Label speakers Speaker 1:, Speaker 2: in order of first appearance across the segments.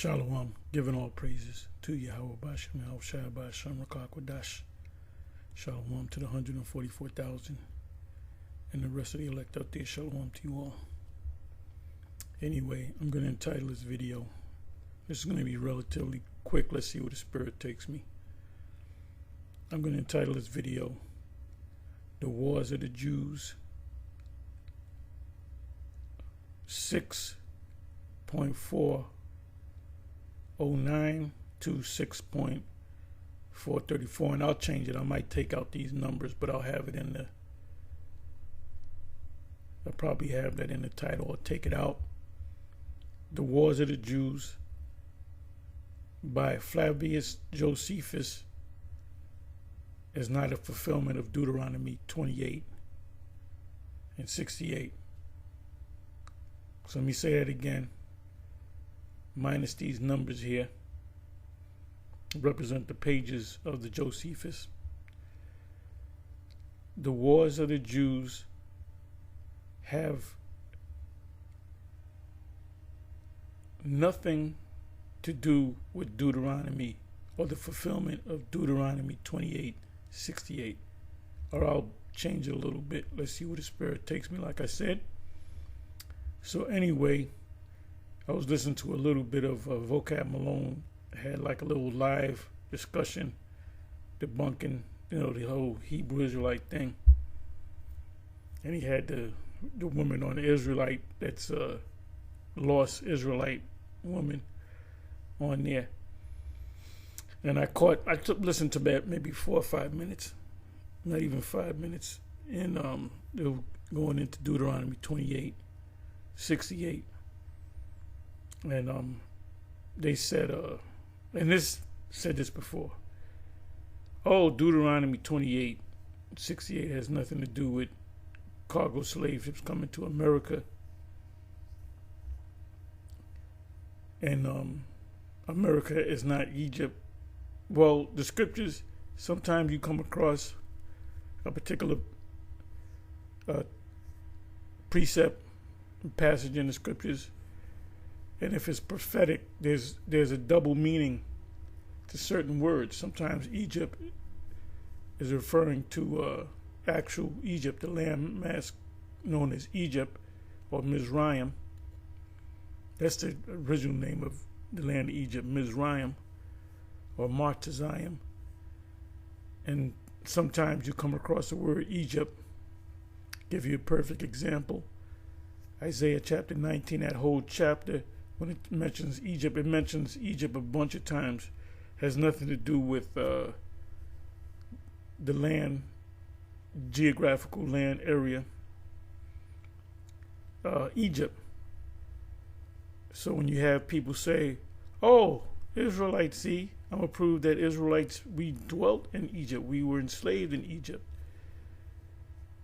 Speaker 1: Shalom, giving all praises to Yahweh Bashem, Yahweh Shai Bashem, Rakakwadash. Shalom to the 144,000 and the rest of the elect out there. Shalom to you all. Anyway, I'm going to entitle this video. This is going to be relatively quick. Let's see where the Spirit takes me. I'm going to entitle this video, The Wars of the Jews, 6.409 to 6.434, and I'll change it. I might take out these numbers, but I'll have it in the, I'll probably have that in the title or take it out. The Wars of the Jews by Flavius Josephus is not a fulfillment of Deuteronomy 28 and 68. So let me say that again. Minus these numbers here represent the pages of the Josephus. The wars of the Jews have nothing to do with Deuteronomy or the fulfillment of Deuteronomy 28:68. Or I'll change it a little bit. Let's see where the Spirit takes me, like I said. So anyway, I was listening to a little bit of Vocab Malone. Had like a little live discussion debunking, the whole Hebrew Israelite thing. And he had the woman on the Israelite, that's a lost Israelite woman on there. And I listened to that maybe 4 or 5 minutes, not even 5 minutes. And they were going into Deuteronomy 28:68. And they said, and this said this before, Deuteronomy 28:68 has nothing to do with cargo slave ships coming to America. And America is not Egypt. Well, the scriptures, sometimes you come across a particular precept, passage in the scriptures, and if it's prophetic, there's a double meaning to certain words. Sometimes Egypt is referring to actual Egypt, the land mass known as Egypt or Mizraim. That's the original name of the land of Egypt, Mizraim or Martezayim. And sometimes you come across the word Egypt. Give you a perfect example. Isaiah chapter 19, that whole chapter, when it mentions Egypt a bunch of times. Has nothing to do with the land, geographical land area, Egypt. So when you have people say, Israelites, see, I'm going to prove that Israelites, we dwelt in Egypt. We were enslaved in Egypt.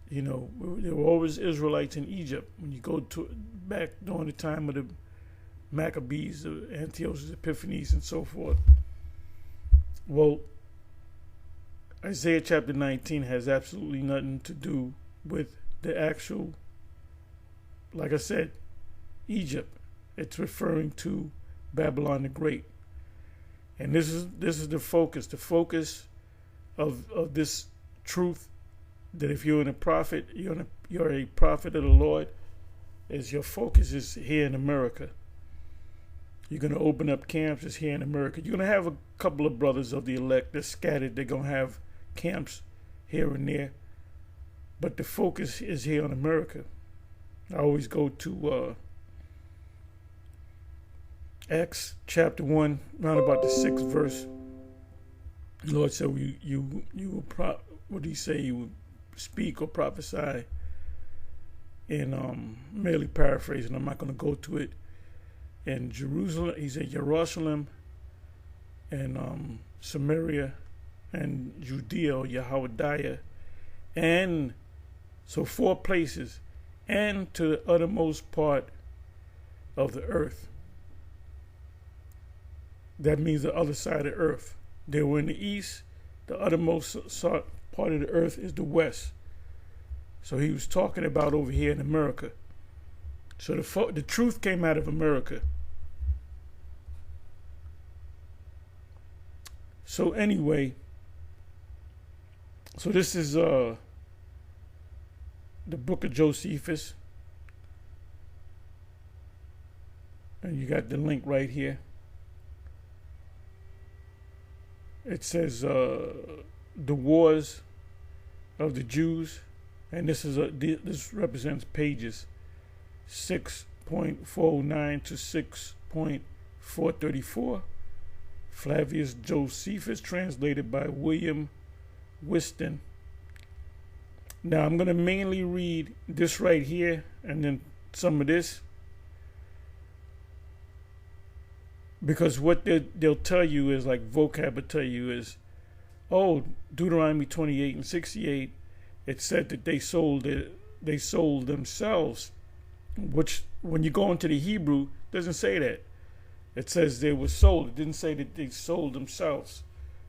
Speaker 1: There were always Israelites in Egypt. When you go back during the time of the Maccabees, Antiochus Epiphanes, and so forth. Well, Isaiah chapter 19 has absolutely nothing to do with the actual, like I said, Egypt. It's referring to Babylon the Great. And this is the focus. The focus of this truth, that if you're a prophet, you're a prophet of the Lord, is your focus is here in America. You're going to open up camps is here in America. You're going to have a couple of brothers of the elect that's scattered. They're going to have camps here and there. But the focus is here on America. I always go to Acts chapter 1, round about the 6th verse. The Lord said, you will what do you say? You will speak or prophesy. And merely paraphrasing, I'm not going to go to it. In Jerusalem, he said Jerusalem and Samaria and Judea or Yahweh, and so 4 places, and to the uttermost part of the earth. That means the other side of the earth. They were in the east. The uttermost part of the earth is the west. So he was talking about over here in America. So the truth came out of America. So anyway, so this is the book of Josephus. And you got the link right here. It says the wars of the Jews, and this represents pages 6.409 to 6.434. Flavius Josephus, translated by William Whiston. Now I'm going to mainly read this right here and then some of this, because what they'll tell you is, like vocab will tell you is, oh, Deuteronomy 28 and 68, it said that they sold themselves, which when you go into the Hebrew, it doesn't say that. It says they were sold. It didn't say that they sold themselves.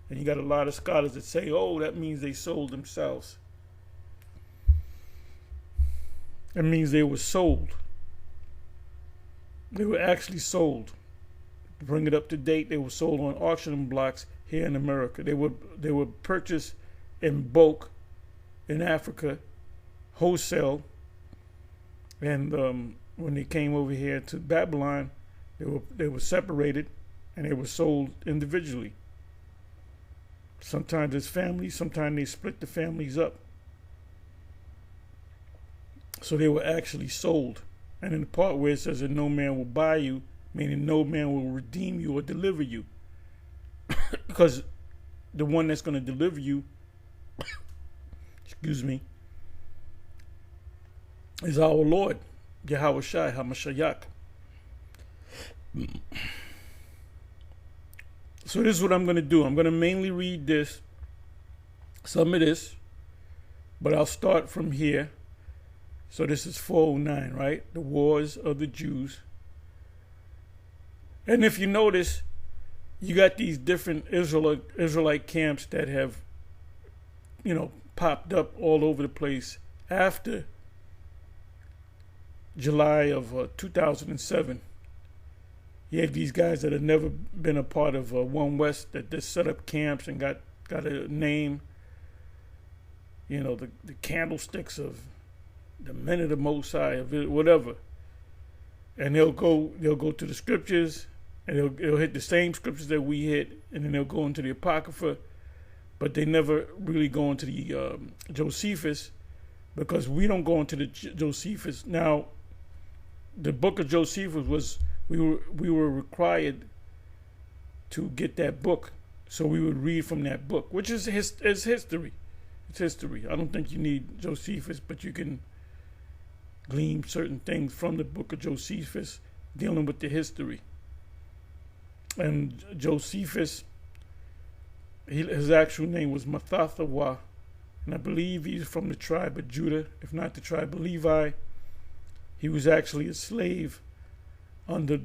Speaker 1: And you got a lot of scholars that say, oh, that means they sold themselves. It means they were sold. They were actually sold. To bring it up to date, they were sold on auction blocks here in America. They were purchased in bulk in Africa, wholesale, and when they came over here to Babylon, they were separated and they were sold individually. Sometimes it's families, sometimes they split the families up. So they were actually sold. And in the part where it says that no man will buy you, meaning no man will redeem you or deliver you. Because the one that's going to deliver you, excuse me, is our Lord, Yahweh Shai HaMashiach. So this is what I'm going to do. I'm going to mainly read this, some of this, but I'll start from here. So this is 409, right? The wars of the Jews. And if you notice, you got these different Israelite camps that have, popped up all over the place after July of 2007. You had these guys that had never been a part of One West that just set up camps and got a name. The candlesticks of the men of the Most High, of it, whatever. And they'll go to the scriptures, and they'll hit the same scriptures that we hit, and then they'll go into the Apocrypha, but they never really go into the Josephus, because we don't go into the Josephus. Now, the book of Josephus was, we were required to get that book, so we would read from that book, which is history. It's history. I don't think you need Josephus, but you can glean certain things from the book of Josephus dealing with the history. And Josephus, his actual name was Mathathawa, and I believe he's from the tribe of Judah, if not the tribe of Levi. He was actually a slave under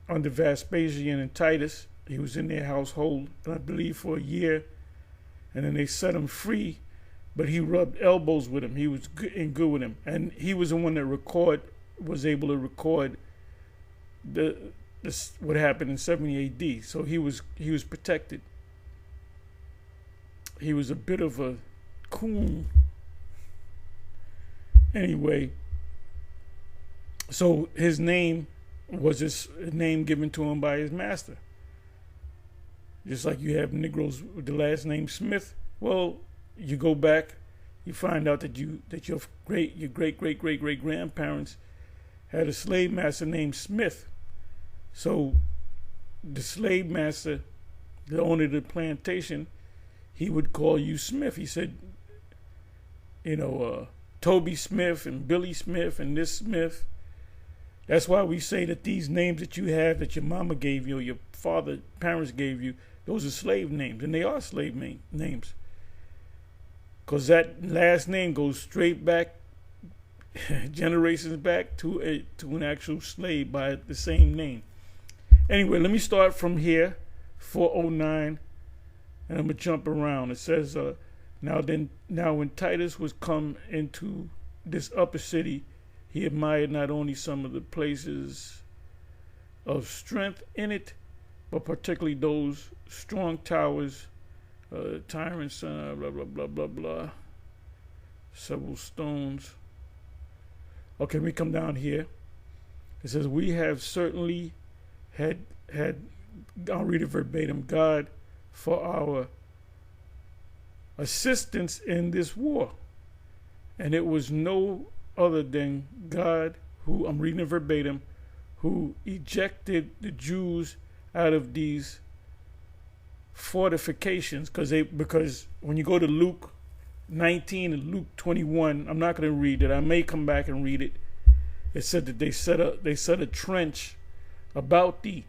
Speaker 1: Vespasian and Titus. He was in their household, and I believe for a year, and then they set him free. But he rubbed elbows with him. He was good with him, and he was the one that was able to record what happened in 70 A.D. So he was protected. He was a bit of a coon. Anyway, so his name was his name given to him by his master. Just like you have Negroes with the last name Smith. Well, you go back, you find out that your great grandparents had a slave master named Smith. So the slave master, the owner of the plantation, he would call you Smith. He said, Toby Smith and Billy Smith and this Smith. That's why we say that these names that you have, that your mama gave you or your parents gave you, those are slave names, and they are slave names. Because that last name goes straight back, generations back, to an actual slave by the same name. Anyway, let me start from here, 409, and I'm going to jump around. It says, now when Titus was come into this upper city, he admired not only some of the places of strength in it, but particularly those strong towers, tyrants, blah, blah, blah, blah, blah, several stones. Okay, we come down here. It says, we have certainly had, I'll read it verbatim, God for our assistance in this war. And it was no other than God who, I'm reading it verbatim, who ejected the Jews out of these fortifications. Because when you go to Luke 19 and Luke 21, I'm not going to read it. I may come back and read it. It said that they set a trench about thee.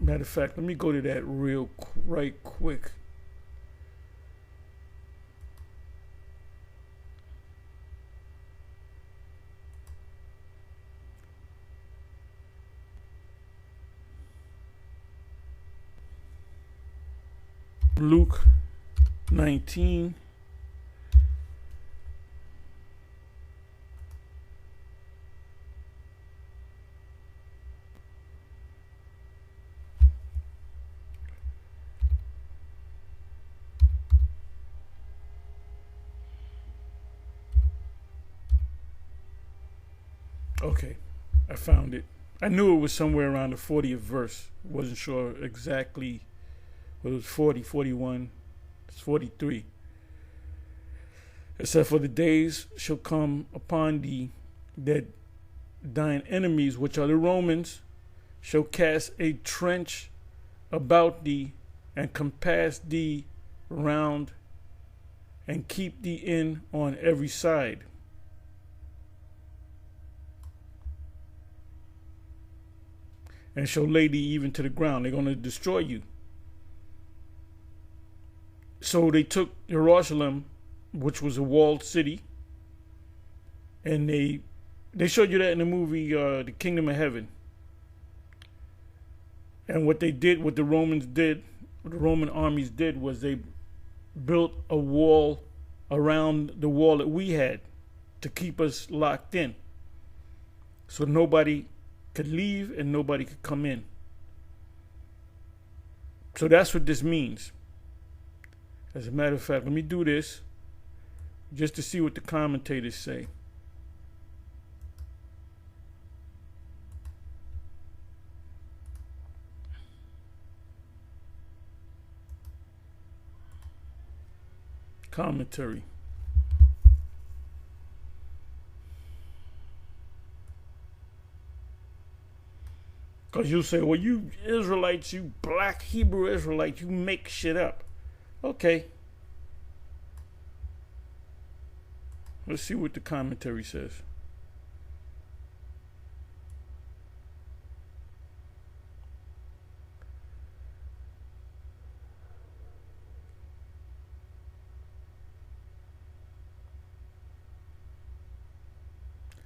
Speaker 1: Matter of fact, let me go to that right quick. Luke 19. Okay, I found it. I knew it was somewhere around the 40th verse. Wasn't sure exactly. It was 40, 41, it's 43. It said, for the days shall come upon thee that thine enemies, which are the Romans, shall cast a trench about thee and compass thee round and keep thee in on every side. And shall lay thee even to the ground. They're going to destroy you. So they took Jerusalem, which was a walled city, and they showed you that in the movie The Kingdom of Heaven. And what they did, what the Romans did, what the Roman armies did, was they built a wall around the wall that we had to keep us locked in. So nobody could leave and nobody could come in. So that's what this means. As a matter of fact, let me do this just to see what the commentators say. Commentary. Because you'll say, well, you Israelites, you black Hebrew Israelites, you make shit up. Okay. Let's see what the commentary says.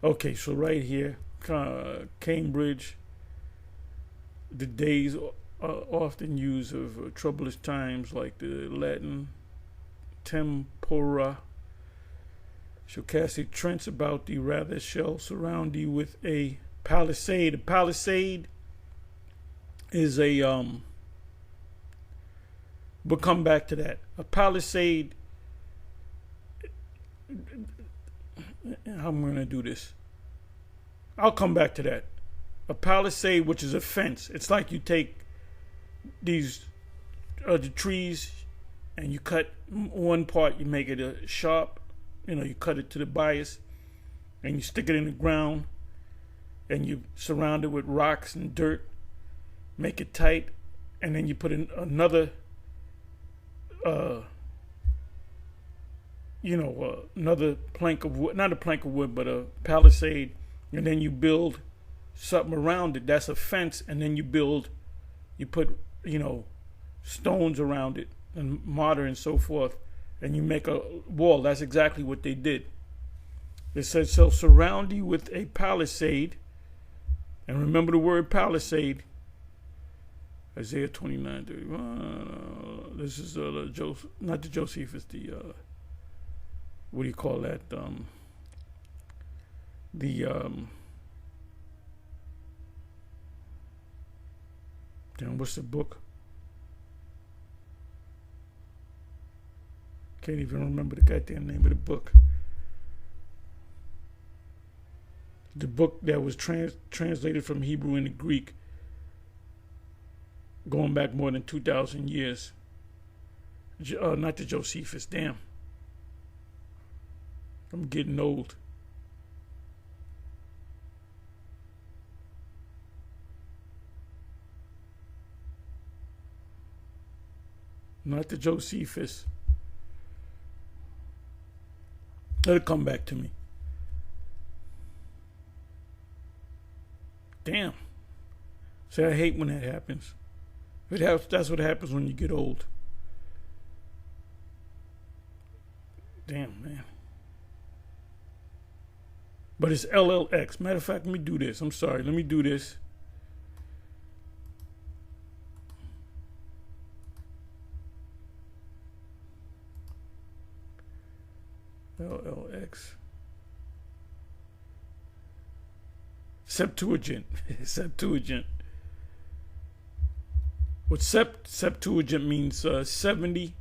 Speaker 1: Okay, so right here, Cambridge, the days often used of troublous times, like the Latin tempora, shall cast a trench about thee, rather shall surround thee with a palisade. A palisade is a we'll come back to that. A palisade, how am I going to do this? I'll come back to that. A palisade, which is a fence. It's like you take these the trees and you cut one part, you make it a sharp, you cut it to the bias, and you stick it in the ground, and you surround it with rocks and dirt, make it tight, and then you put in another another plank of wood, not a plank of wood, but a palisade, and then you build something around it. That's a fence, and then you put stones around it and mortar and so forth, and you make a wall. That's exactly what they did. It says, shall surround you with a palisade, and remember the word palisade. Isaiah 29:31. This is not the Josephus, the what do you call that? Damn, what's the book? Can't even remember the goddamn name of the book. The book that was translated from Hebrew into Greek, going back more than 2,000 years. Not the Josephus, damn. I'm getting old. Not the Josephus. Let it come back to me. Damn. See, I hate when that happens. That's what happens when you get old. Damn, man. But it's LLX. Matter of fact, let me do this. I'm sorry. Let me do this. LLX. Septuagint. Septuagint. What Septuagint means 70.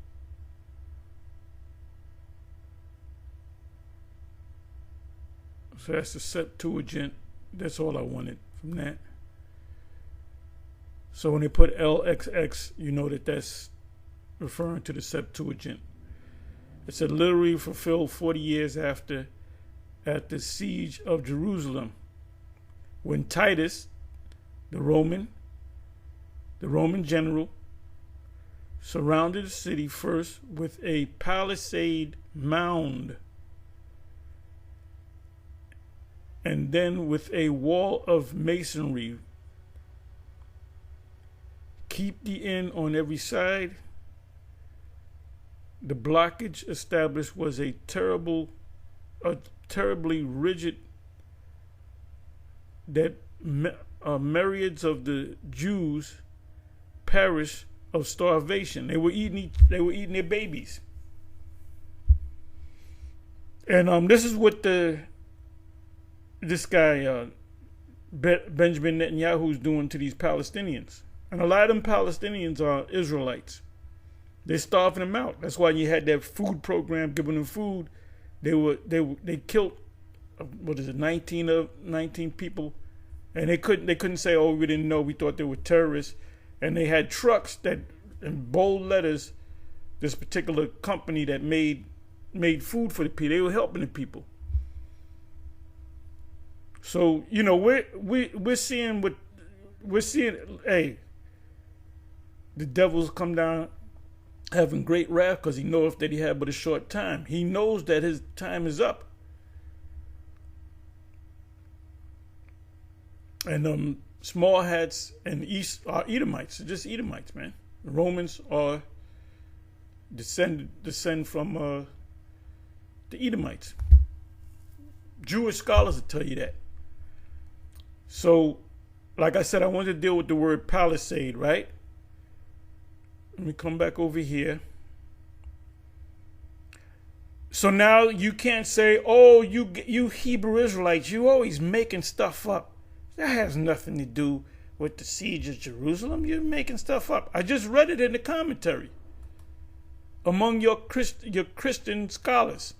Speaker 1: So that's the Septuagint. That's all I wanted from that. So when they put LXX, you know that that's referring to the Septuagint. It said literally fulfilled 40 years after at the siege of Jerusalem, when Titus, the Roman general, surrounded the city first with a palisade mound and then with a wall of masonry. Keep the inn on every side. The blockage established was a terribly rigid that myriads of the Jews perished of starvation. They were eating their babies. And this is what this guy Benjamin Netanyahu is doing to these Palestinians. And a lot of them Palestinians are Israelites. They're starving them out. That's why you had that food program giving them food. They killed 19 people, and they couldn't say, oh, we didn't know, we thought they were terrorists. And they had trucks that in bold letters, this particular company that made food for the people. They were helping the people. So we're seeing hey, the devil's come down having great wrath because he knows that he had but a short time. He knows that his time is up. And small hats and East are Edomites. They're just Edomites, man. The Romans are descend from the Edomites. Jewish scholars will tell you that. So, like I said, I wanted to deal with the word palisade, right? Let me come back over here. So now you can't say, oh, you Hebrew Israelites, you always making stuff up. That has nothing to do with the siege of Jerusalem. You're making stuff up. I just read it in the commentary among your Christian scholars.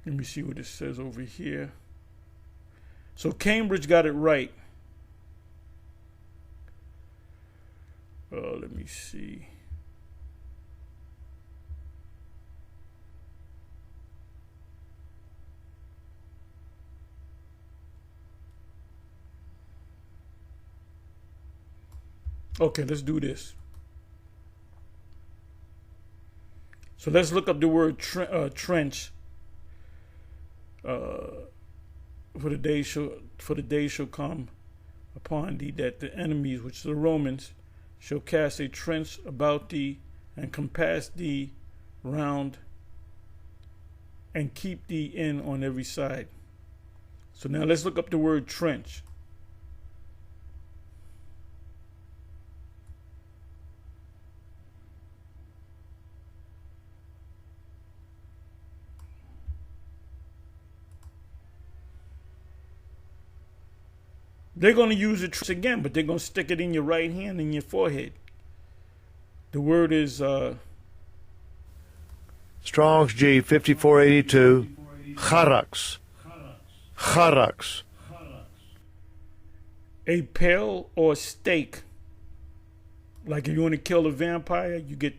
Speaker 1: Let me see what it says over here. So Cambridge got it right. Let me see. Okay, let's do this. So let's look up the word trench. For the day shall come upon thee that the enemies, which are the Romans, shall cast a trench about thee and compass thee round and keep thee in on every side. So now let's look up the word trench. They're going to use it again, but they're going to stick it in your right hand and your forehead. The word is
Speaker 2: Strong's G 5482. Charax. Charax.
Speaker 1: a pale or stake. Like if you want to kill a vampire, you get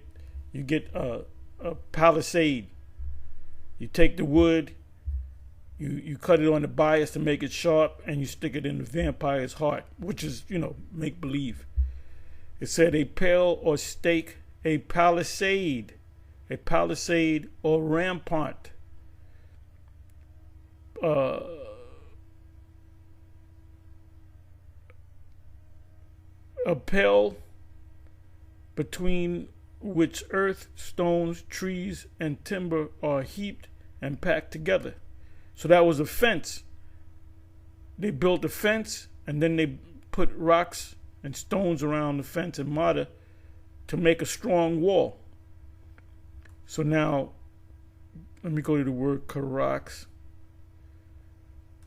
Speaker 1: a palisade. You take the wood, you cut it on the bias to make it sharp, and you stick it in the vampire's heart, which is, make believe. It said a pale or stake, a palisade or rampart. A pale between which earth, stones, trees, and timber are heaped and packed together. So that was a fence. They built a fence, and then they put rocks and stones around the fence and mortar to make a strong wall. So now, let me go to the word karax.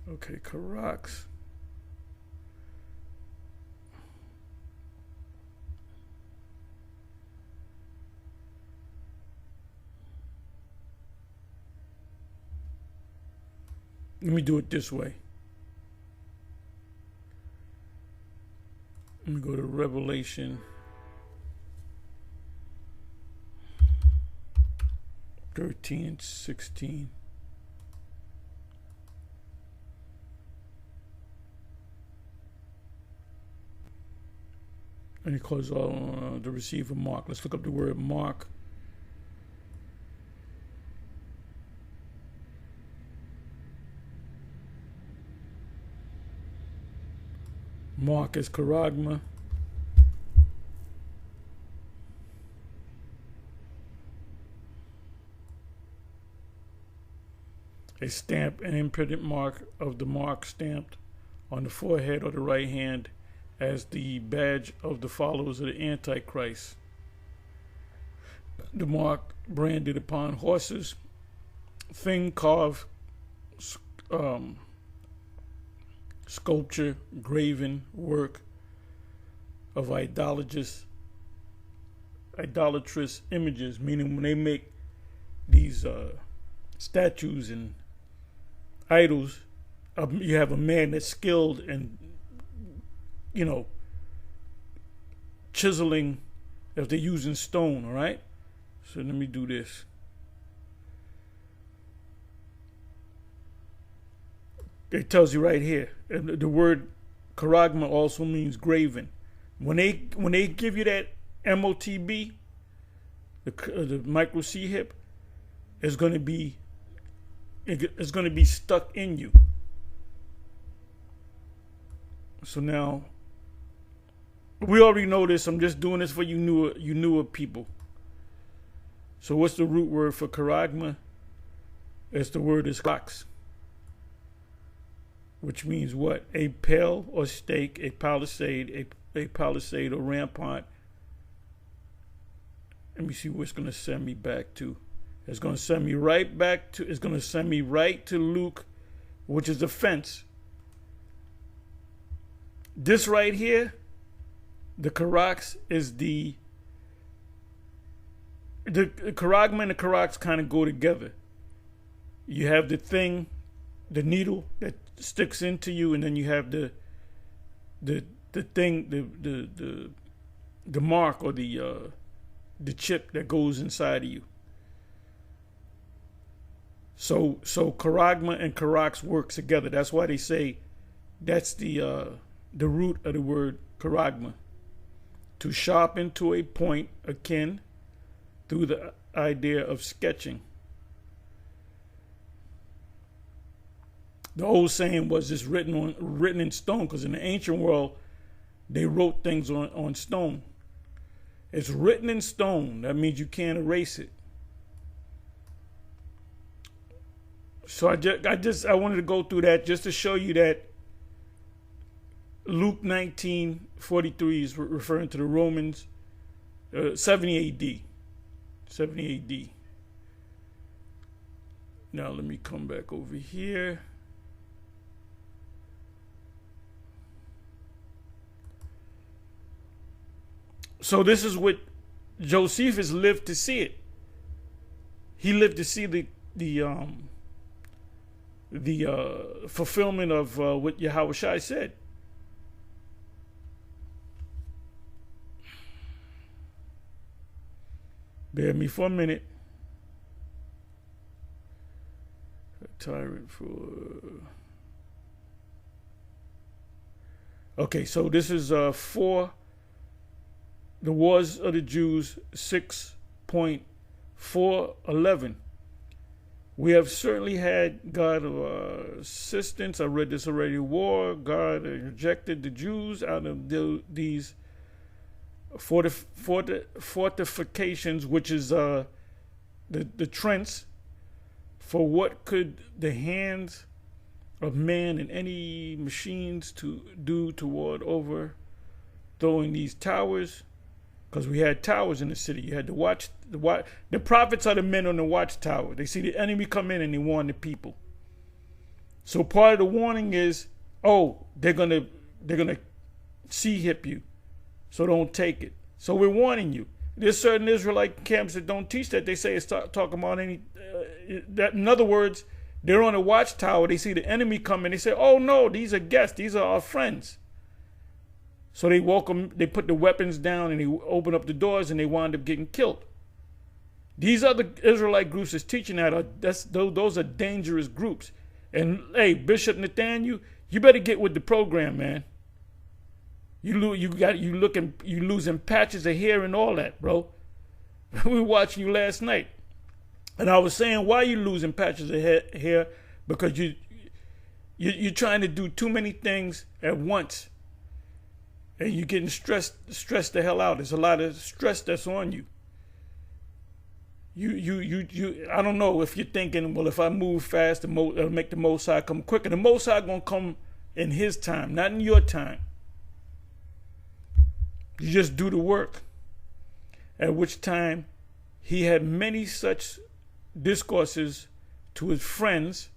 Speaker 1: Okay, karax. Let me do it this way. Let me go to Revelation 13:16. And it calls the receiver mark. Let's look up the word mark. Mark is charagma. A stamp, an imprinted mark of the mark stamped on the forehead or the right hand as the badge of the followers of the Antichrist. The mark branded upon horses, thing carved, sculpture, graven work of idolatrous images, meaning when they make these statues and idols, you have a man that's skilled in, chiseling if they're using stone, all right? So let me do this. It tells you right here. The word charagma also means graven. When they give you that MOTB, the micro C hip, it's going to be stuck in you. So now, we already know this. I'm just doing this for you newer people. So what's the root word for charagma? It's the word is charax, which means what? A pale or stake, a palisade or rampart. Let me see where it's going to send me back to. It's going to send me right to Luke, which is the fence. This right here, the charax is the charagma and the charax kind of go together. You have the thing, the needle that sticks into you, and then you have the thing, the mark or the chip that goes inside of you. So charagma and charax works together. That's why they say that's the root of the word charagma. To sharpen to a point akin through the idea of sketching. The old saying was just written in stone, because in the ancient world they wrote things on stone. It's written in stone. That means you can't erase it. So I wanted to go through that just to show you that Luke 19:43 is referring to the Romans, 70 AD. 70 AD. Now let me come back over here. So this is what Josephus lived to see it. He lived to see the fulfillment of what Yahushua said. Bear me for a minute. A tyrant for. Okay, so this is for the Wars of the Jews 6.411. We have certainly had God assistance. I read this already. War. God rejected the Jews out of these fortifications, which is the trench. For what could the hands of man and any machines to do toward overthrowing these towers? Because we had towers in the city. You had to watch. The prophets are the men on the watchtower. They see the enemy come in and they warn the people. So part of the warning is, oh, they're gonna hip you, so don't take it. So we're warning you. There's certain Israelite camps that don't teach that. They say it's talking about any. That in other words, they're on a watchtower. They see the enemy coming. They say, oh no, these are guests. These are our friends. So they welcome, they put the weapons down and they open up the doors and they wind up getting killed. These other Israelite groups that's teaching those are dangerous groups. And hey, Bishop Nathaniel, you better get with the program, man. You losing patches of hair and all that, bro. We were watching you last night, and I was saying, why are you losing patches of hair? Because you're trying to do too many things at once. And you're getting stressed the hell out. There's a lot of stress that's on you. You. I don't know if you're thinking, well, if I move fast, it'll make the Most High come quicker. The Most High gonna come in His time, not in your time. You just do the work. At which time, he had many such discourses to his friends.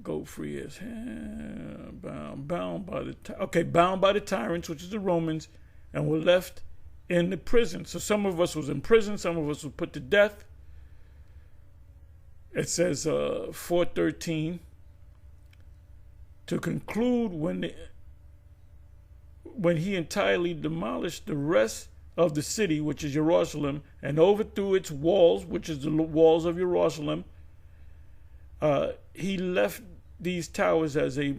Speaker 1: Go free as hell, bound by the tyrants, which is the Romans, and were left in the prison. So some of us was in prison, some of us were put to death. It says 4:13. To conclude, when he entirely demolished the rest of the city, which is Jerusalem, and overthrew its walls, which is the walls of Jerusalem, he left these towers as a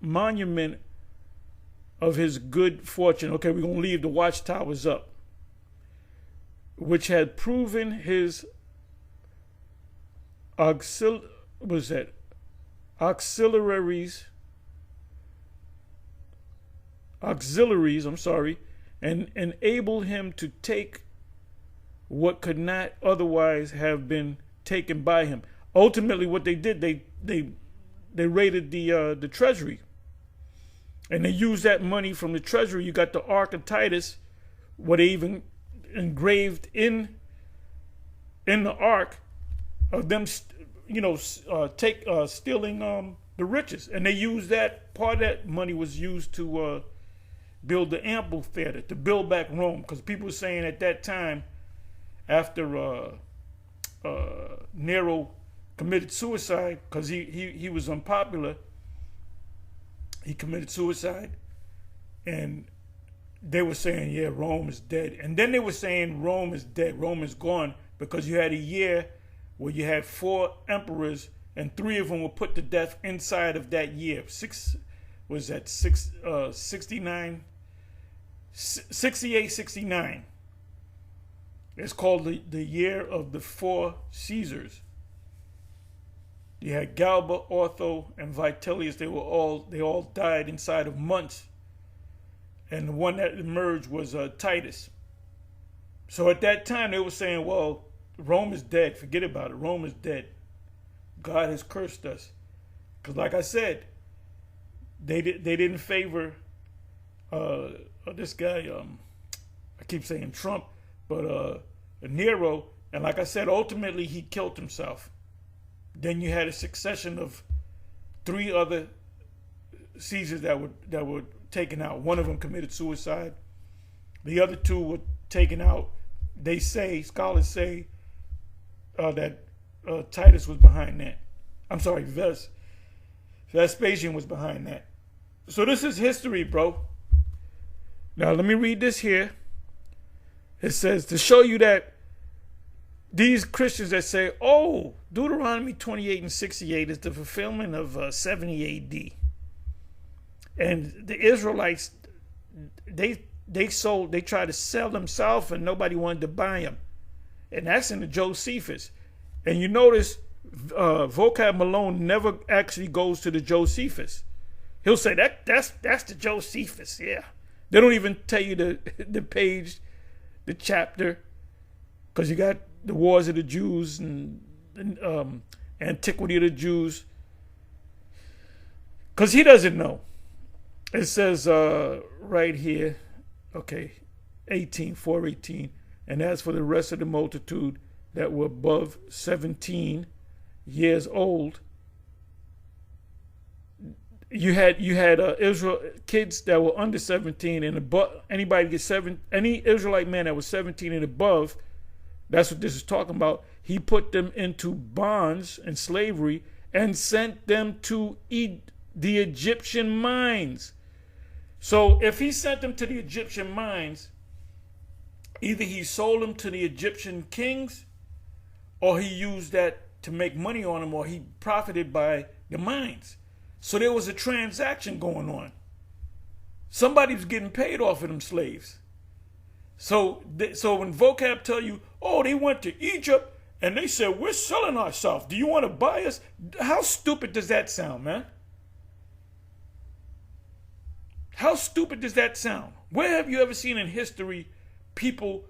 Speaker 1: monument of his good fortune. Okay, we're going to leave the watchtowers up, which had proven his auxiliaries, and enabled him to take what could not otherwise have been taken by him. Ultimately, what they did, they raided the treasury, and they used that money from the treasury. You got the Ark of Titus, where they even engraved in the Ark of them, stealing the riches, and they used that. Part of that money was used to build the amphitheater, to build back Rome, because people were saying at that time, after Nero committed suicide because he was unpopular. He committed suicide, and they were saying, yeah, Rome is dead. And then they were saying Rome is dead, Rome is gone, because you had a year where you had 4 emperors and 3 of them were put to death inside of that year. 68, 69. It's called the year of the 4 Caesars. You had Galba, Otho, and Vitellius. They all died inside of months. And the one that emerged was Titus. So at that time they were saying, well, Rome is dead. Forget about it. Rome is dead. God has cursed us. Because like I said, they didn't favor this guy, I keep saying Trump, but Nero. And like I said, ultimately he killed himself. Then you had a succession of 3 other Caesars that were taken out. One of them committed suicide. The other two were taken out. They say, scholars say, that Titus was behind that. I'm sorry, Vespasian was behind that. So this is history, bro. Now let me read this here. It says, to show you that these Christians that say, oh, Deuteronomy 28 and 68 is the fulfillment of 70 AD. And the Israelites, they tried to sell themselves and nobody wanted to buy them. And that's in the Josephus. And you notice Vocab Malone never actually goes to the Josephus. He'll say that's the Josephus, yeah. They don't even tell you the page, the chapter, because you got the Wars of the Jews and Antiquity of the Jews. Because he doesn't know. It says right here, okay, 4:18, and as for the rest of the multitude that were above 17 years old, you had Israel kids that were under 17 and above. Any Israelite man that was 17 and above, that's what this is talking about. He put them into bonds and slavery and sent them to the Egyptian mines. So if he sent them to the Egyptian mines, either he sold them to the Egyptian kings, or he used that to make money on them, or he profited by the mines. So there was a transaction going on. Somebody was getting paid off of them slaves. So when Vocab tell you, oh, they went to Egypt and they said, we're selling ourselves. Do you want to buy us? How stupid does that sound, man? How stupid does that sound? Where have you ever seen in history people,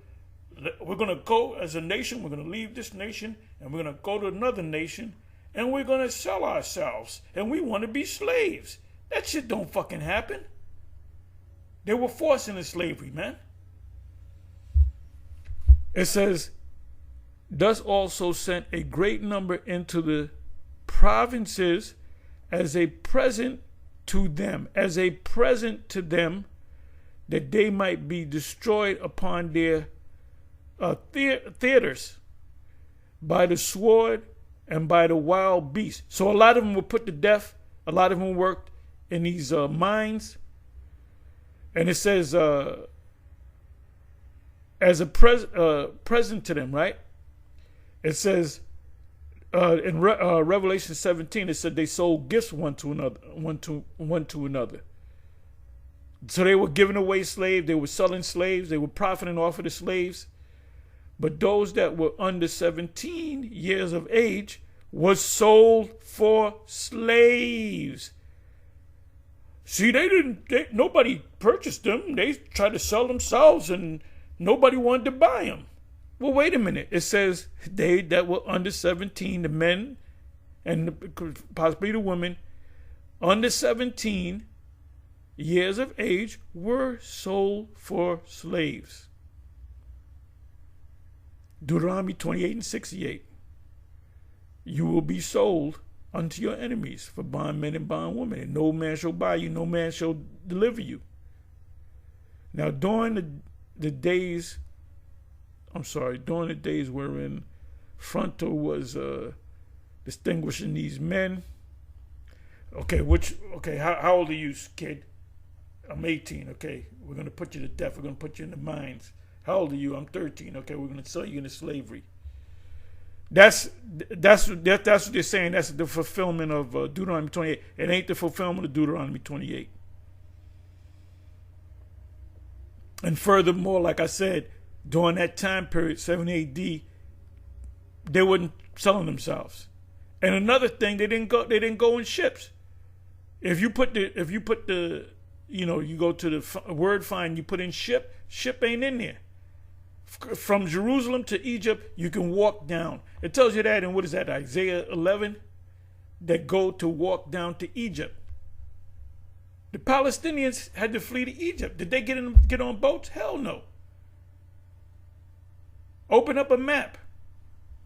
Speaker 1: we're going to go as a nation, we're going to leave this nation, and we're going to go to another nation, and we're going to sell ourselves, and we want to be slaves. That shit don't fucking happen. They were forced into slavery, man. It says, thus also sent a great number into the provinces as a present to them, that they might be destroyed upon their theaters by the sword and by the wild beast. So a lot of them were put to death. A lot of them worked in these mines. And it says, as a present to them, right? It says in Revelation 17, it said they sold gifts one to another. So they were giving away slaves, they were selling slaves, they were profiting off of the slaves. But those that were under 17 years of age was sold for slaves. See, nobody purchased them. They tried to sell themselves and nobody wanted to buy them. Well, wait a minute. It says they that were under 17, the men and possibly the women, under 17 years of age were sold for slaves. Deuteronomy 28 and 68. You will be sold unto your enemies for bondmen and bondwomen, and no man shall buy you, no man shall deliver you. Now, during the days wherein Fronto was distinguishing these men. How old are you, kid? I'm 18. Okay, we're going to put you to death. We're going to put you in the mines. How old are you? I'm 13. Okay, we're going to sell you into slavery. That's what they're saying. That's the fulfillment of Deuteronomy 28. It ain't the fulfillment of Deuteronomy 28. And furthermore, like I said, during that time period, 70 AD, they weren't selling themselves. And another thing, they didn't go in ships. If you go to the word find, you put in ship ain't in there. From Jerusalem to Egypt, you can walk down. It tells you that in, what is that, Isaiah 11? That go to walk down to Egypt. The Palestinians had to flee to Egypt. Did they get on boats? Hell no. Open up a map.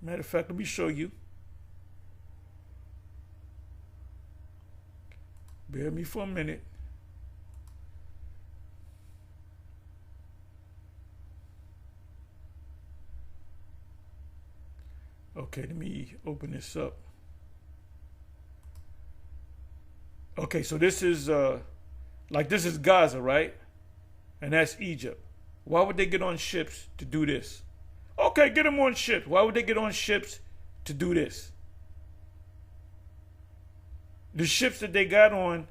Speaker 1: Matter of fact, let me show you. Bear me for a minute. Okay, let me open this up. Okay, so this is this is Gaza, right? And that's Egypt. Why would they get on ships to do this? Okay, get them on ships. Why would they get on ships to do this? The ships that they got on,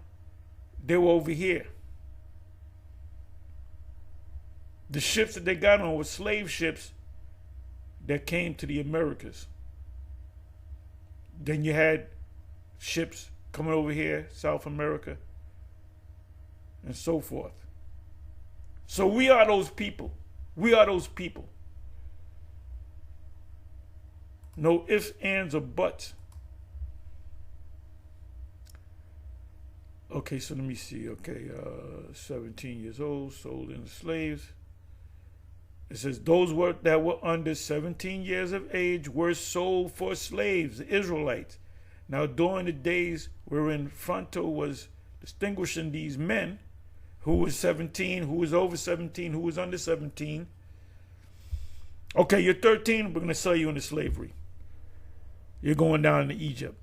Speaker 1: they were over here. The ships that they got on were slave ships that came to the Americas. Then you had ships coming over here, South America, and so forth. So we are those people. We are those people. No ifs, ands, or buts. Okay, so let me see. Okay, 17 years old, sold into slaves. It says those that were under 17 years of age were sold for slaves, the Israelites. Now, during the days wherein Fronto was distinguishing these men, who was 17, who was over 17, who was under 17. Okay, you're 13, we're going to sell you into slavery. You're going down to Egypt.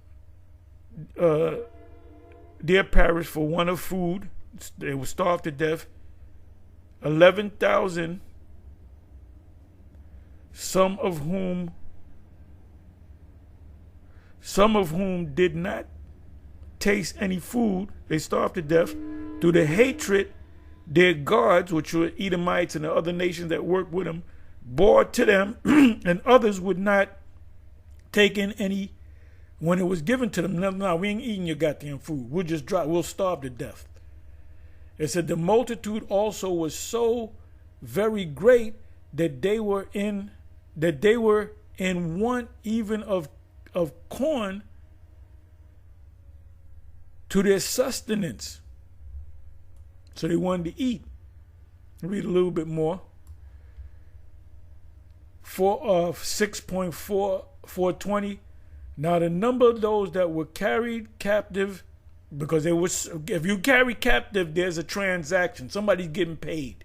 Speaker 1: Their parish for want of food, they were starved to death. 11,000, some of whom did not taste any food, they starved to death through the hatred their guards, which were Edomites and the other nations that worked with them, bore to them, and others would not take in any when it was given to them. No, we ain't eating your goddamn food. We'll starve to death. It said the multitude also was so very great that they were in want even of corn to their sustenance. So they wanted to eat. Read a little bit more. 6.420. Now the number of those that were carried captive, because if you carry captive, there's a transaction. Somebody's getting paid.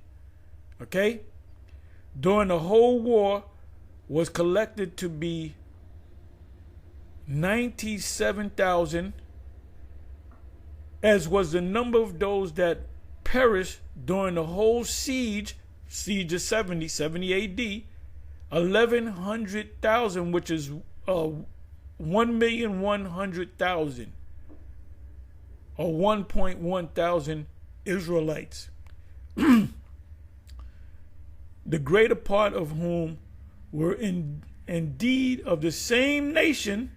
Speaker 1: Okay? During the whole war was collected to be 97,000, as was the number of those that perished during the whole siege of 70 AD, 1,100,000, which is 1,100,000, or 1.1 thousand Israelites, the greater part of whom were indeed of the same nation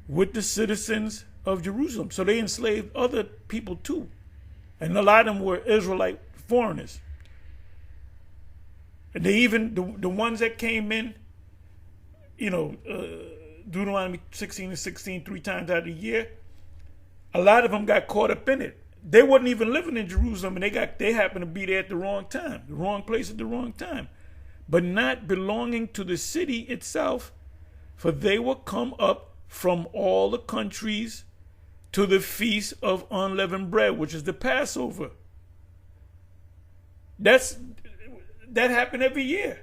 Speaker 1: with the citizens of Jerusalem. So they enslaved other people too. And a lot of them were Israelite foreigners. And they even, the ones that came in, Deuteronomy 16 and 16, 3 times out of the year, a lot of them got caught up in it. They wasn't even living in Jerusalem, and they happened to be there at the wrong time, the wrong place at the wrong time, but not belonging to the city itself, for they were come up from all the countries to the feast of unleavened bread, which is the Passover. That happened every year.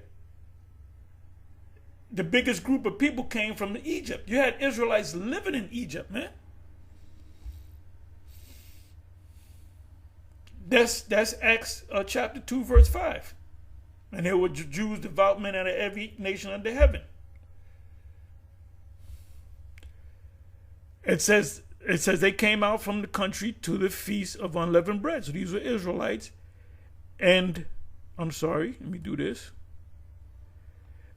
Speaker 1: The biggest group of people came from Egypt. You had Israelites living in Egypt, man. That's Acts chapter 2, verse 5. And there were Jews, devout men out of every nation under heaven. It says they came out from the country to the feast of unleavened bread. So these were Israelites. And I'm sorry, let me do this.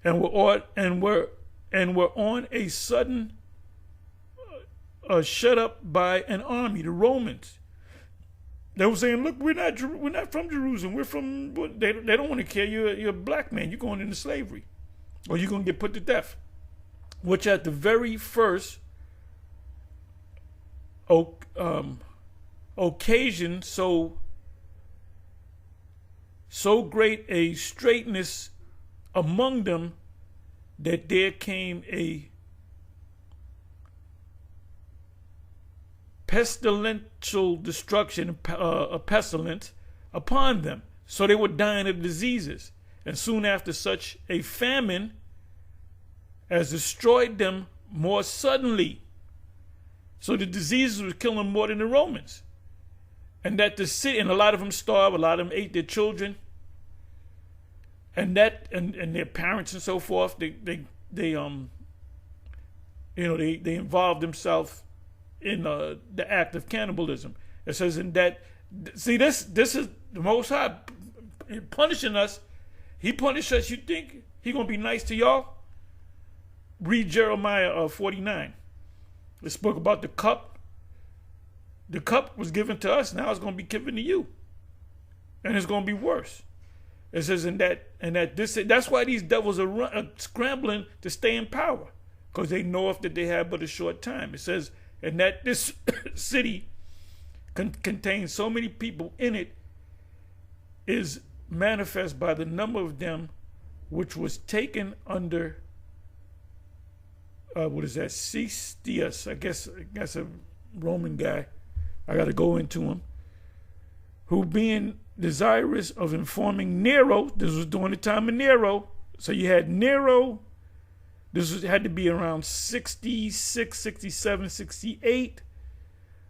Speaker 1: And were on a sudden shut up by an army, the Romans. They were saying, "Look, we're not from Jerusalem. We're from." They don't want to care. You're a black man. You're going into slavery, or you're going to get put to death. Which at the very first occasion, so great a straitness among them that there came a pestilential destruction, a pestilence upon them. So they were dying of diseases. And soon after such a famine has destroyed them more suddenly. So the diseases were killing them more than the Romans. And that the city, and a lot of them starved, a lot of them ate their children. And that, and their parents and so forth, they involved themselves in the act of cannibalism. It says in that, see, this is the Most High punishing us. He punished us. You think he gonna be nice to y'all? Read Jeremiah 49. It spoke about the cup. The cup was given to us. Now it's gonna be given to you, and it's gonna be worse. It says that's why these devils are scrambling to stay in power, because they know that they have but a short time. It says, and that this city contains so many people in it is manifest by the number of them which was taken under Cestius, I guess a Roman guy. I got to go into him, who being desirous of informing Nero, this was during the time of Nero, so you had Nero, had to be around 66, 67, 68,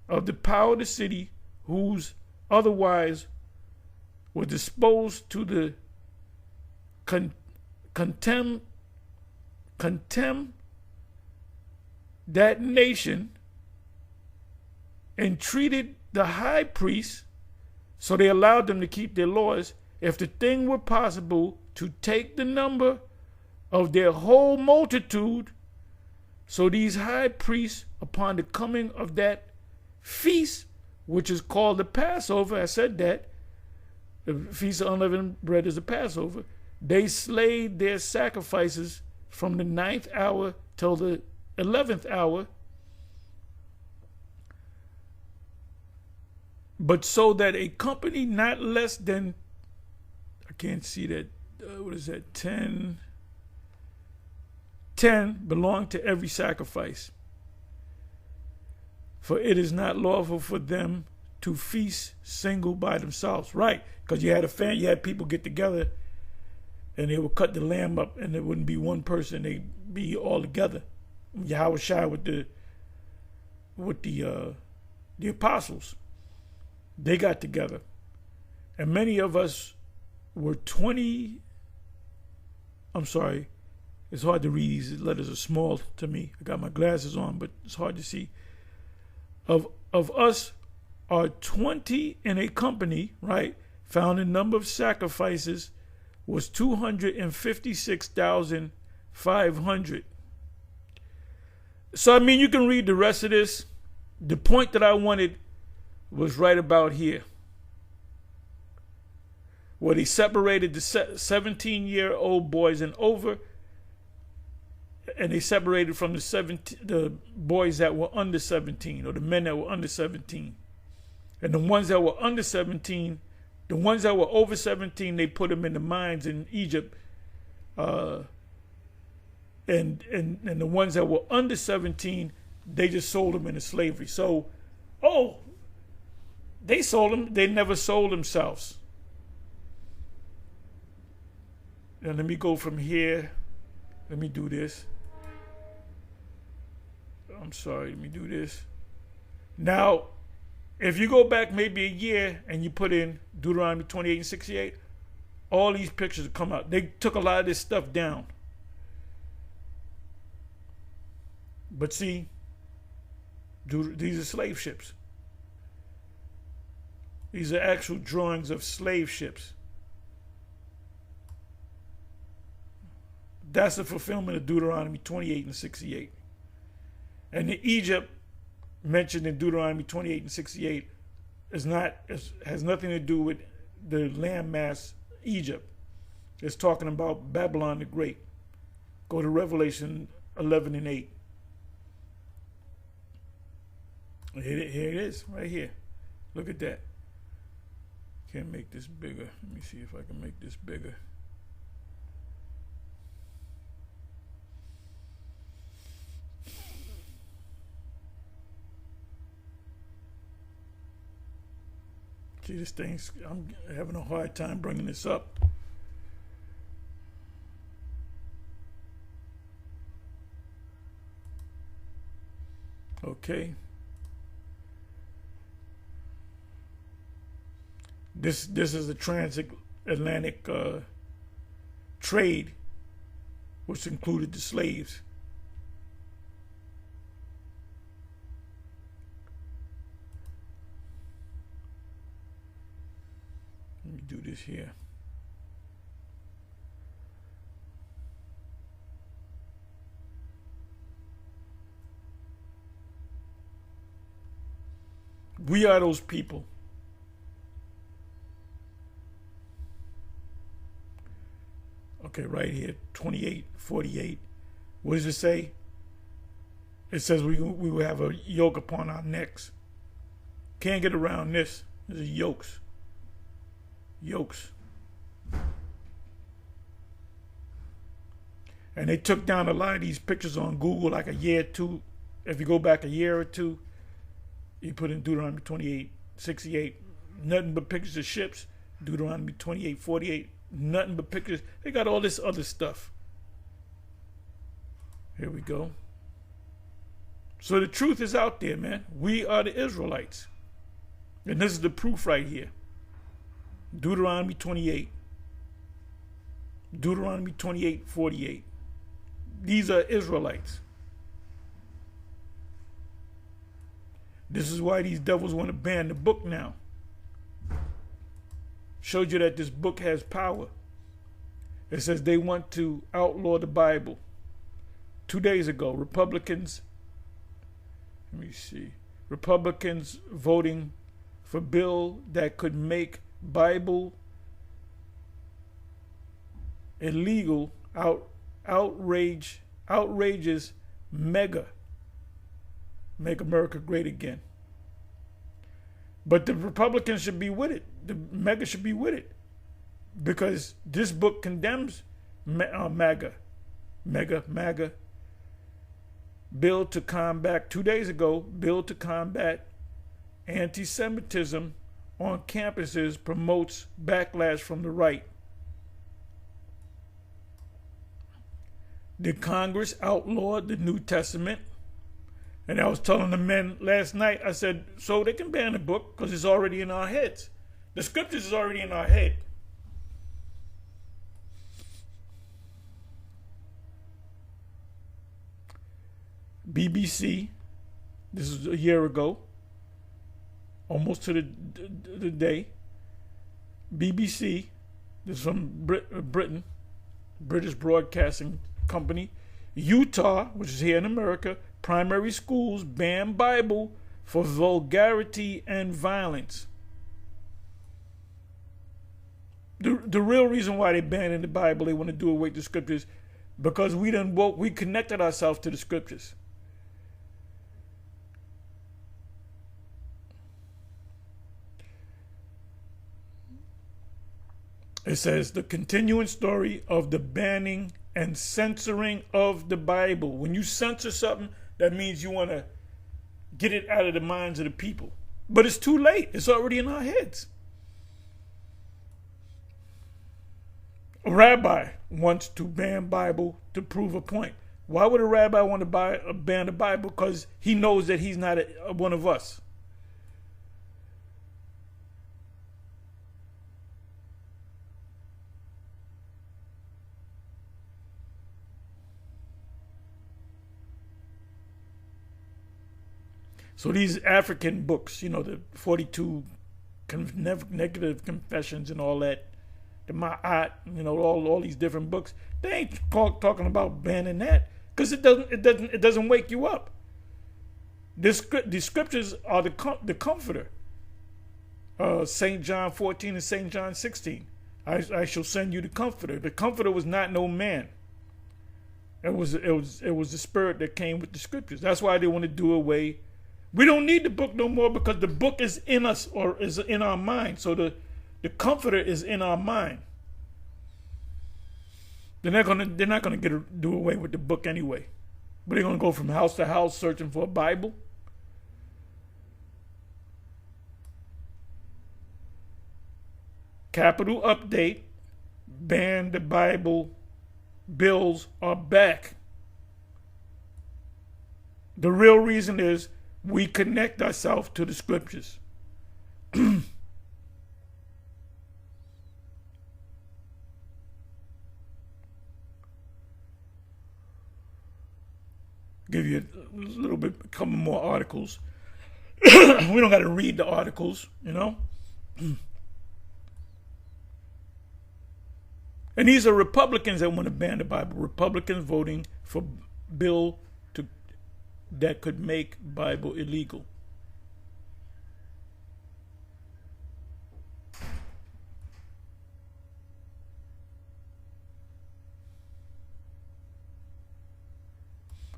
Speaker 1: of the power of the city, whose otherwise were disposed to the contemn that nation, and treated the high priests, so they allowed them to keep their laws, if the thing were possible, to take the number of their whole multitude. So these high priests, upon the coming of that feast, which is called the Passover, I said that, the Feast of Unleavened Bread is the Passover, they slayed their sacrifices from the 9th hour till the 11th hour, but so that a company not less than, I can't see that, 10 belonged to every sacrifice. For it is not lawful for them to feast single by themselves. Right, because you had people get together and they would cut the lamb up, and it wouldn't be one person, they'd be all together. Yahweh Shai with the apostles, they got together, and many of us were 20. I'm sorry, it's hard to read, these letters are small to me. I got my glasses on, but it's hard to see. Of us are 20 in a company, right? Found the number of sacrifices was 256,500. So, I mean, you can read the rest of this. The point that I wanted was right about here, where they separated the 17-year-old boys and over, and they separated from the boys that were under 17, or the men that were under 17. And the ones that were under 17, the ones that were over 17, they put them in the mines in Egypt. And the ones that were under 17, they just sold them into slavery. So, they sold them. They never sold themselves. Now let me go from here. Let me do this. I'm sorry, let me do this. Now, if you go back maybe a year and you put in Deuteronomy 28 and 68, all these pictures will come out. They took a lot of this stuff down. But see, these are slave ships. These are actual drawings of slave ships. That's the fulfillment of Deuteronomy 28 and 68. And the Egypt mentioned in Deuteronomy 28 and 68 has nothing to do with the landmass Egypt. It's talking about Babylon the Great. Go to Revelation 11 and 8. Here it is, right here. Look at that. Can't make this bigger. Let me see if I can make this bigger. See, this thing's, I'm having a hard time bringing this up. Okay. This is a transatlantic trade, which included the slaves. Let me do this here. We are those people. Okay, right here, 28:48. What does it say? It says we will have a yoke upon our necks. Can't get around this. This is yokes. Yokes. And they took down a lot of these pictures on Google like a year or two. If you go back a year or two, you put in Deuteronomy 28:68, nothing but pictures of ships. Deuteronomy 28:48, nothing but pictures. They got all this other stuff. Here we go. So the truth is out there, man. We are the Israelites. And this is the proof right here. Deuteronomy 28. Deuteronomy 28:48. These are Israelites. This is why these devils want to ban the book now. Showed you that this book has power. It says they want to outlaw the Bible. 2 days ago, Republicans voting for bill that could make Bible illegal, outrageous mega. Make America great again. But the Republicans should be with it. The mega should be with it. Because this book condemns MAGA. Bill to combat, 2 days ago, bill to combat anti-Semitism on campuses promotes backlash from the right. Did Congress outlaw the New Testament? And I was telling the men last night, I said, so they can ban the book because it's already in our heads. The scriptures is already in our head. BBC, this is a year ago, almost to the day. BBC, this is from Britain, British Broadcasting Company. Utah, which is here in America, primary schools ban Bible for vulgarity and violence. The real reason why they banning the Bible, they want to do away with the scriptures, because we connected ourselves to the scriptures. It says the continuing story of the banning and censoring of the Bible. When you censor something, that means you want to get it out of the minds of the people. But it's too late. It's already in our heads. A rabbi wants to ban Bible to prove a point. Why would a rabbi want to ban the Bible? Because he knows that he's not one of us. So these African books, the 42 negative confessions and all that, the Ma'at, all these different books, they ain't talking about banning that because it doesn't wake you up. The scriptures are the comforter. St. John 14 and St. John 16. I shall send you the comforter. The comforter was not no man. It was the spirit that came with the scriptures. That's why they want to do away. We don't need the book no more because the book is in us or is in our mind. So the comforter is in our mind. They're not gonna do away with the book anyway. But they're gonna go from house to house searching for a Bible. Capital update: ban the Bible. Bills are back. The real reason is we connect ourselves to the scriptures. Give you a little bit, a couple more articles. We don't got to read the articles, you know. And these are Republicans that want to ban the Bible. Republicans voting for bill that could make Bible illegal.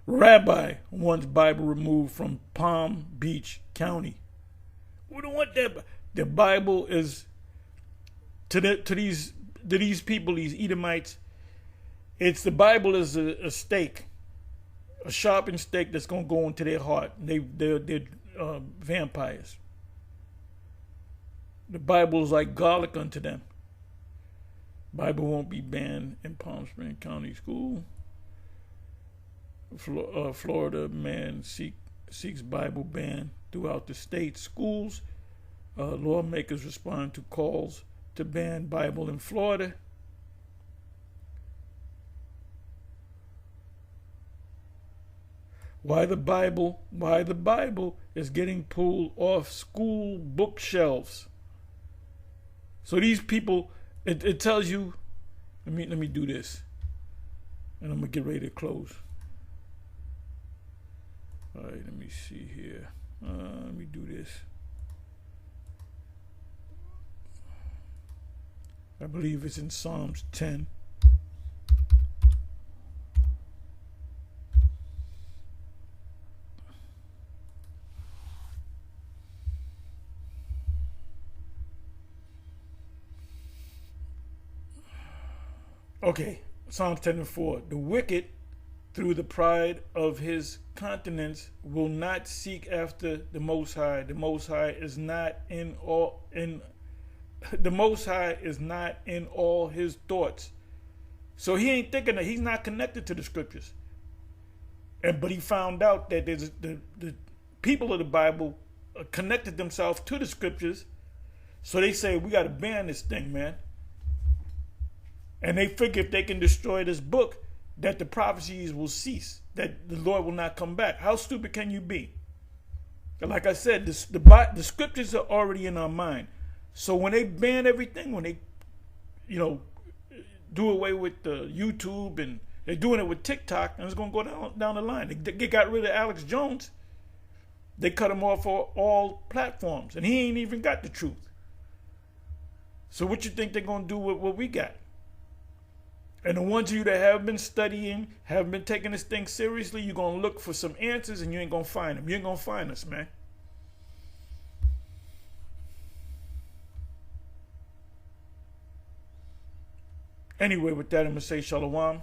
Speaker 1: Rabbi wants Bible removed from Palm Beach County. We don't want that. The Bible is to these people, these Edomites. It's the Bible is a stake, a sharpened stake that's gonna go into their heart. They're vampires. The Bible is like garlic unto them. Bible won't be banned in Palm Springs County School. Florida man seeks Bible ban throughout the state. Schools, lawmakers respond to calls to ban Bible in Florida. Why the Bible is getting pulled off school bookshelves. So these people, it tells you, let me do this, and I'm gonna get ready to close. All right, let me see here. Let me do this. I believe it's in Psalms 10. Okay, Psalms 10 and 4. The wicked, through the pride of his countenance, will not seek after the Most High. The Most High is not in all his thoughts. So he ain't thinking that he's not connected to the scriptures. But he found out that there's the people of the Bible connected themselves to the scriptures. So they say, we got to ban this thing, man. And they figure if they can destroy this book, that the prophecies will cease, that the Lord will not come back. How stupid can you be? Like I said, the scriptures are already in our mind. So when they ban everything, when they, do away with the YouTube, and they're doing it with TikTok, and it's going to go down the line. They got rid of Alex Jones. They cut him off for all platforms, and he ain't even got the truth. So what you think they're going to do with what we got? And the ones of you that have been studying, have been taking this thing seriously, you're going to look for some answers, and you ain't going to find them. You ain't going to find us, man. Anyway, with that, I'm going to say shalom.